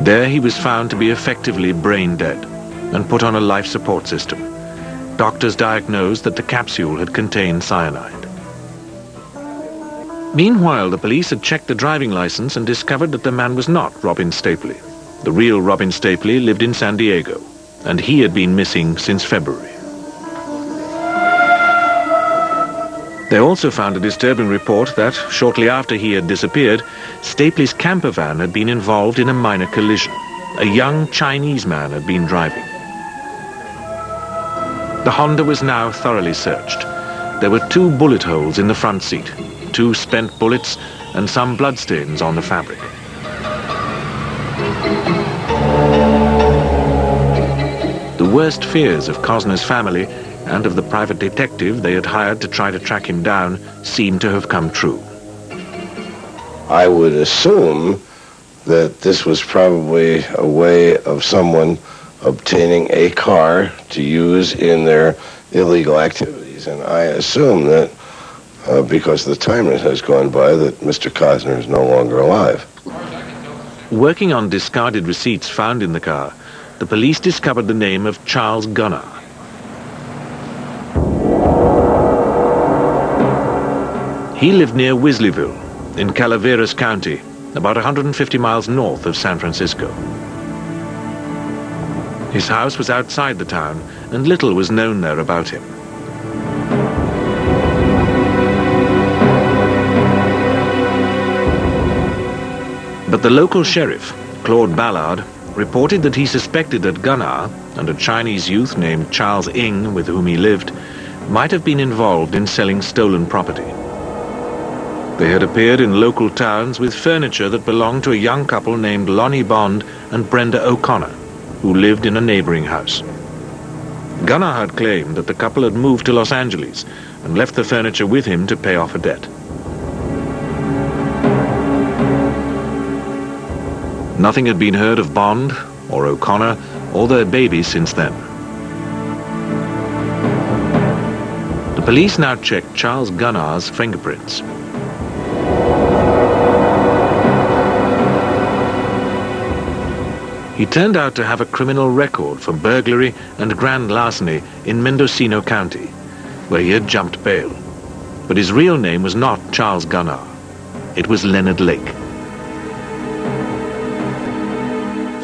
There he was found to be effectively brain dead and put on a life support system. Doctors diagnosed that the capsule had contained cyanide. Meanwhile, the police had checked the driving license and discovered that the man was not Robin Stapley. The real Robin Stapley lived in San Diego, and he had been missing since February. They also found a disturbing report that, shortly after he had disappeared, Stapley's camper van had been involved in a minor collision. A young Chinese man had been driving. The Honda was now thoroughly searched. There were 2 bullet holes in the front seat, 2 spent bullets, and some bloodstains on the fabric. The worst fears of Cosner's family and of the private detective they had hired to try to track him down seemed to have come true. I would assume that this was probably a way of someone obtaining a car to use in their illegal activities. And I assume that because the time has gone by, that Mr. Cosner is no longer alive. Working on discarded receipts found in the car, the police discovered the name of Charles Gunnar. He lived near Weasleyville, in Calaveras County, about 150 miles north of San Francisco. His house was outside the town, and little was known there about him. But the local sheriff, Claude Ballard, reported that he suspected that Gunnar and a Chinese youth named Charles Ng, with whom he lived, might have been involved in selling stolen property. They had appeared in local towns with furniture that belonged to a young couple named Lonnie Bond and Brenda O'Connor, who lived in a neighboring house. Gunnar had claimed that the couple had moved to Los Angeles and left the furniture with him to pay off a debt. Nothing had been heard of Bond or O'Connor or their baby since then. The police now checked Charles Gunnar's fingerprints. He turned out to have a criminal record for burglary and grand larceny in Mendocino County, where he had jumped bail. But his real name was not Charles Gunnar. It was Leonard Lake.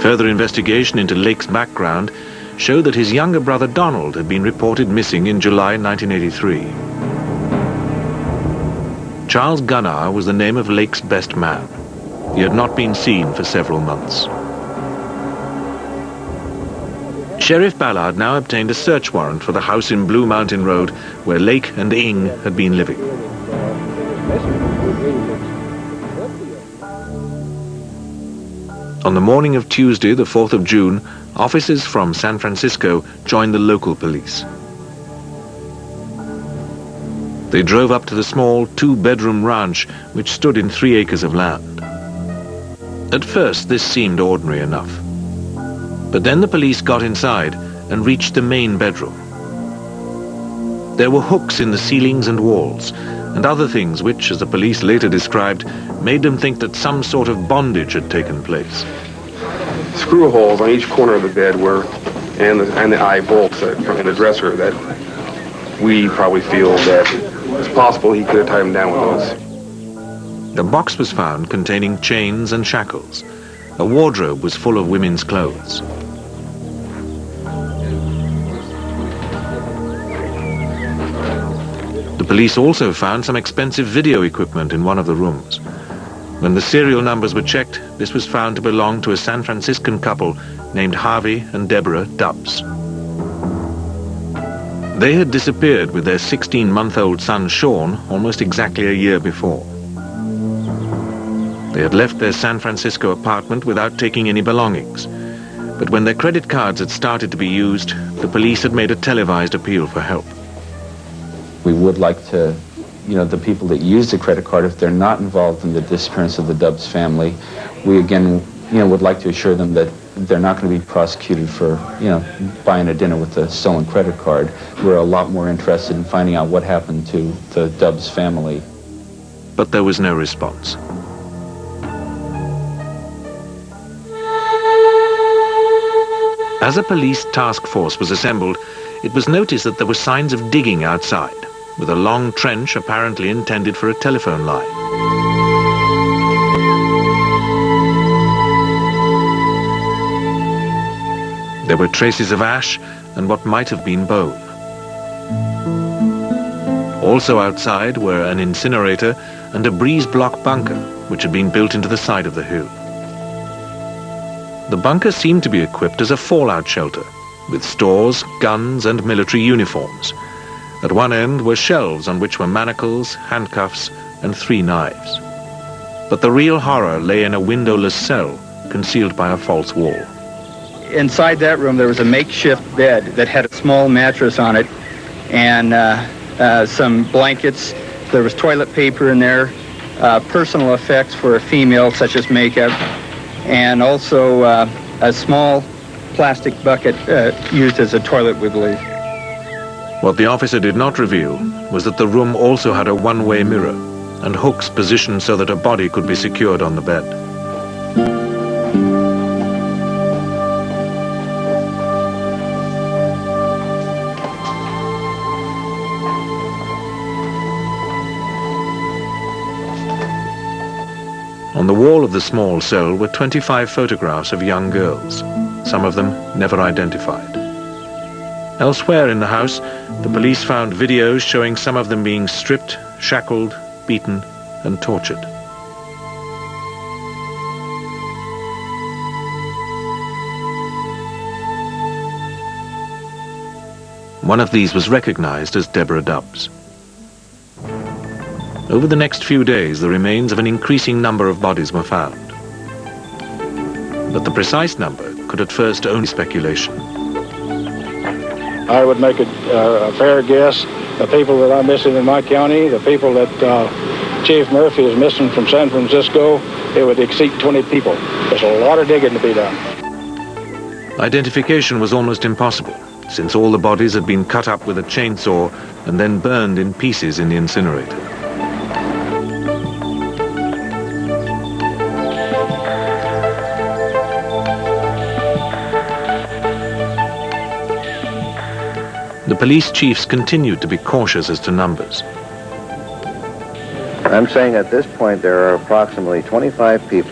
Further investigation into Lake's background showed that his younger brother Donald had been reported missing in July 1983. Charles Gunnar was the name of Lake's best man. He had not been seen for several months. Sheriff Ballard now obtained a search warrant for the house in Blue Mountain Road where Lake and Ng had been living. On the morning of Tuesday, the 4th of June, officers from San Francisco joined the local police. They drove up to the small 2-bedroom ranch which stood in 3 acres of land. At first, this seemed ordinary enough. But then the police got inside and reached the main bedroom. There were hooks in the ceilings and walls, and other things which, as the police later described, made them think that some sort of bondage had taken place. Screw holes on each corner of the bed were, and the eye bolts in the dresser that we probably feel that it's possible he could have tied him down with those. The box was found containing chains and shackles. A wardrobe was full of women's clothes. The police also found some expensive video equipment in one of the rooms. When the serial numbers were checked, this was found to belong to a San Franciscan couple named Harvey and Deborah Dubbs. They had disappeared with their 16-month-old son Sean almost exactly a year before. They had left their San Francisco apartment without taking any belongings. But when their credit cards had started to be used, the police had made a televised appeal for help. We would like to, the people that use the credit card, if they're not involved in the disappearance of the Dubbs family, we again, would like to assure them that they're not going to be prosecuted for, buying a dinner with a stolen credit card. We're a lot more interested in finding out what happened to the Dubbs family. But there was no response. As a police task force was assembled, it was noticed that there were signs of digging outside, with a long trench apparently intended for a telephone line. There were traces of ash and what might have been bone. Also outside were an incinerator and a breeze block bunker, which had been built into the side of the hill. The bunker seemed to be equipped as a fallout shelter, with stores, guns and military uniforms. At one end were shelves on which were manacles, handcuffs and 3 knives. But the real horror lay in a windowless cell concealed by a false wall. Inside that room there was a makeshift bed that had a small mattress on it and some blankets. There was toilet paper in there, personal effects for a female such as makeup, and also a small plastic bucket used as a toilet, we believe. What the officer did not reveal was that the room also had a one-way mirror and hooks positioned so that a body could be secured on the bed. On the wall of the small cell were 25 photographs of young girls, some of them never identified. Elsewhere in the house, the police found videos showing some of them being stripped, shackled, beaten, and tortured. One of these was recognized as Deborah Dubbs. Over the next few days, the remains of an increasing number of bodies were found. But the precise number could at first only be speculation. I would make a fair guess. The people that are missing in my county, the people that Chief Murphy is missing from San Francisco, it would exceed 20 people. There's a lot of digging to be done. Identification was almost impossible, since all the bodies had been cut up with a chainsaw and then burned in pieces in the incinerator. The police chiefs continued to be cautious as to numbers. I'm saying at this point there are approximately 25 people